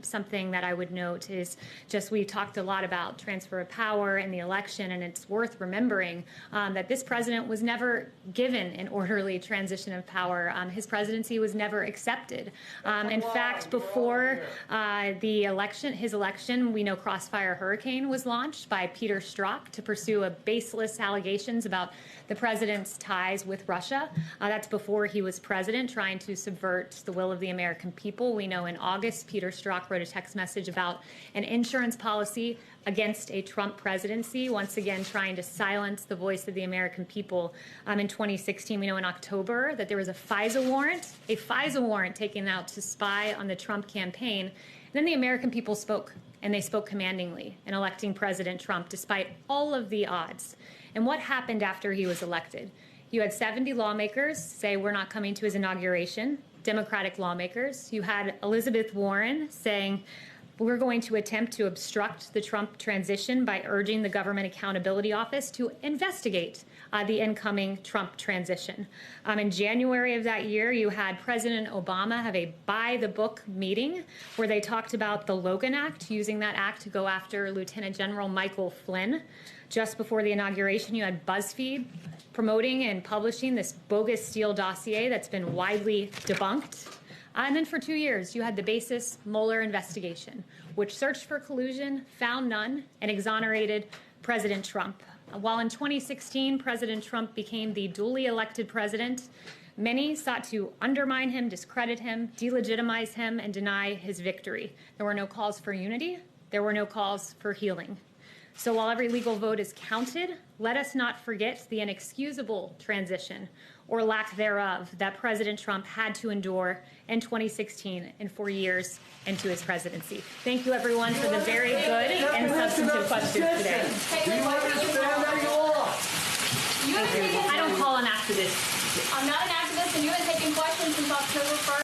something that I would note is just we talked a lot about transfer of power and the election, and it's worth remembering that this president was never given an orderly transition of power. His presidency was never accepted. In fact, before his election, we know Crossfire Hurricane was launched by Peter Strzok to pursue a baseless allegations about the president's ties with Russia. That's before he was president, trying to subvert the will of the American people. We know in August, Peter Strzok wrote a text message about an insurance policy against a Trump presidency, once again trying to silence the voice of the American people. In 2016, we know in October that there was a FISA warrant taken out to spy on the Trump campaign. And then the American people spoke, and they spoke commandingly in electing President Trump despite all of the odds. And what happened after he was elected? You had 70 lawmakers say we're not coming to his inauguration, Democratic lawmakers. You had Elizabeth Warren saying we're going to attempt to obstruct the Trump transition by urging the Government Accountability Office to investigate the incoming Trump transition. In January of that year, you had President Obama have a by-the-book meeting where they talked about the Logan Act, using that act to go after Lieutenant General Michael Flynn. Just before the inauguration, you had BuzzFeed promoting and publishing this bogus Steele dossier that's been widely debunked. And then for 2 years, you had the baseless Mueller investigation, which searched for collusion, found none, and exonerated President Trump. While in 2016, President Trump became the duly elected president, many sought to undermine him, discredit him, delegitimize him, and deny his victory. There were no calls for unity. There were no calls for healing. So while every legal vote is counted, let us not forget the inexcusable transition or lack thereof that President Trump had to endure in 2016 and 4 years into his presidency. Thank you, everyone, for the very good and substantive questions today. I don't call an activist. I'm not an activist, and you have taken questions since October 1st.